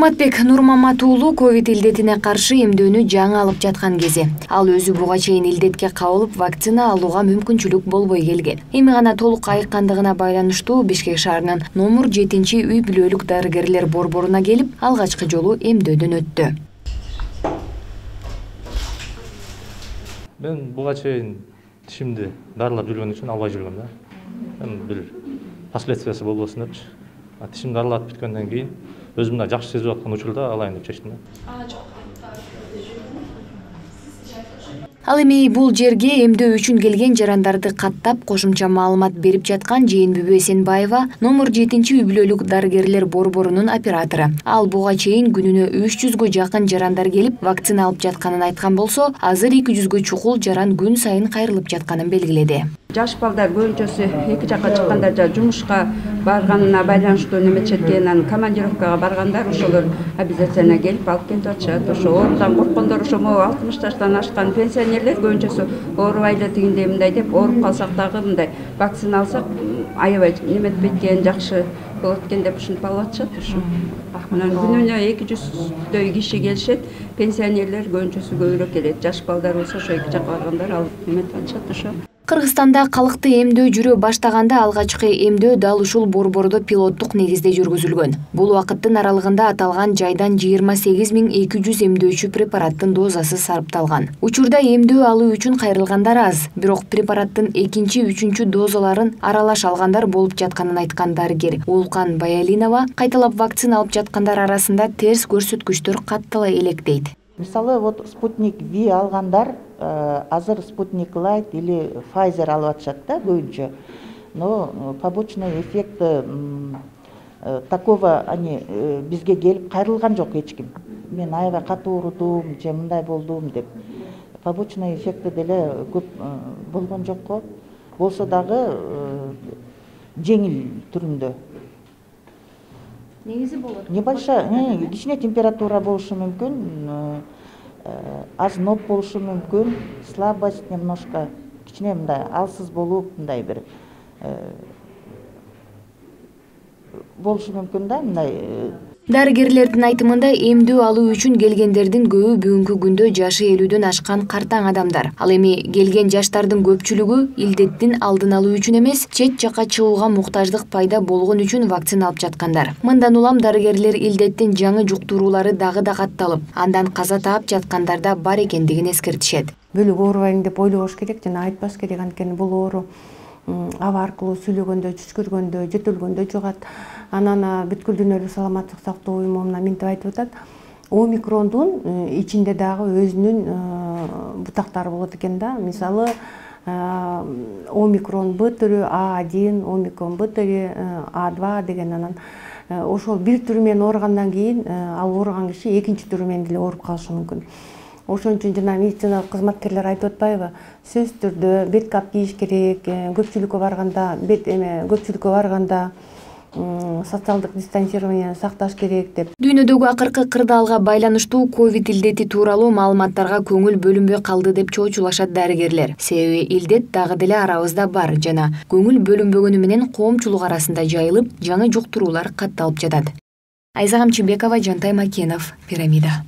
Нурматбек Нурмамат уулу ковид илдетине каршы эмдөөнү жаңы алып жаткан кези. Ал өзү буга чейин илдетке кабылып вакцина алууга мүмкүнчүлүк болбой келген. Эми гана толук айыккандыгына байланыштуу Бишкек шаарынын номер 7 үй бүлөлүк дарыгерлер борборуна келип, алгачкы жолу эмдөөдөн өттү. Мен буга чейин тишимди дарылап жүргөн үчүн албай жүргөм да. Бир последствиясы болбосун депчи. Тишимди дарылап бүткөндөн кийин өзүмдү жакшы сезип аткан учурда алайын деп чечтим. Ал эми бул жерге эмдөө үчүн келген жарандарды каттап кошумча маалымат берип жаткан Жээнбүбү Эсенбаева номер 7 үй бүлөлүк дарыгерлер борборунун оператору. Ал буга чейин күнүнө 300гө жакын жарандар келип вакцина алып жатканын айткан болсо, азыр 200гө чукул жаран күн сайын кайрылып жатканын белгиледи. Жаш балдар көбүнчөсү эки жакка чыккандар жа жумушка барганына байланыштуу неметишет экен, анан командировкага баргандар ошолор обязательно келип алып кетип атышат. Ошо оорудан корккондор ошо 60 жаштан ашкан пенсионерлер көбүнчөсү оорубай эле тигиндей мындай деп, ооруп калсак дагы мындай вакцина алсак аябай неметпейт экен, жакшы болот экен деп ушинтип алып атышат. Ошо анан күнүнө 200дөй киши келишет, пенсионерлер көбүнчөсү көбүрөөк келет. Жаш балдар болсо ошо эки жакка баргандар алып неметип атышат. Ошо Кыргызстанда калкты эмдөө жүрө баштаганда алгачкы эмдөө дал ушул борбордо пилоттук негизде жүргүзүлгөн. Бул убакыттын аралыгында аталган жайдан 28200 эмдөөчү препараттын дозасы сарпталган. Учурда эмдөө алуу үчүн кайрылгандар аз, бирок препараттын 2-3 дозаларын аралаш алгандар болуп жатканын айткан дарыгер Улкан Баялинова кайталап вакцина алып жаткандар арасында терс көрсөткүчтөр каттала элек дейт. Мисалы, вот спутник V алгандар азыр спутник Light или Pfizer алып атышат да көбүнчө. Но побочный эффекти такого они бизге келип кайрылган жок эч ким. Мен аябай катуу оорудум, же мындай болдум деп. Побочный эффекти деле көп болгон жок го. Болсо дагы жеңил түрүндө. Негизи болот. Небольшая, кичине температура болушу мүмкүн, озноб болушу мүмкүн, слабость немножко, кичине мындай алсыз болуп, мындай бир болушу мүмкүн да, мындай. Дарыгерлердин айтымында эмдөө алуу үчүн келгендердин көбү бүгүнкү күндө жашы 50дөн ашкан картаң адамдар. Ал эми келген жаштардын көпчүлүгү илдеттин алдын алуу үчүн эмес, чет жакка чыгууга муктаждык пайда болгон үчүн вакцина алып жаткандар. Мындан улам дарыгерлер илдеттин жаңы жуктуруулары дагы да катталып, андан каза таап жаткандар да бар экендигин эскертишет. Бөлүк оорубайм деп ойлобош керек, жана айтпаш керек, анткени бул оору аба аркылуу сүйлөгөндө, түшкүргөндө, жөтөлгөндө жугат. Анан бүткүл дүйнөлүк саламаттык сактоо уюму мына минтип айтып атат. Омикрондун ичинде дагы өзүнүн бутактары болот экен да. Мисалы, омикрон Б түрү А1, омикрон Б түрү А2 деген, анан ошол бир түрү менен ооругандан кийин ал ооруган киши экинчи түрү менен деле ооруп калышы мүмкүн. Ошон үчүн жана медициналык кызматкерлер айтып атпайбы? Сөзсүз түрдө бет кап кийиш керек, көпчүлүккө барганда социалдык дистанцированияны сакташ керек деп. Дүйнөдөгү акыркы кырдаалга байланыштуу ковид илдети тууралуу маалыматтарга көңүл бөлүнбөй калды деп чоочулашат дарыгерлер. Себеби илдет дагы деле арабызда бар жана көңүл бөлүнбөгөнү менен коомчулук арасында жайылып, жаңы жуктуруулар катталып жатат. Айза Камчыбекова, Жантай Макенов, Пирамида.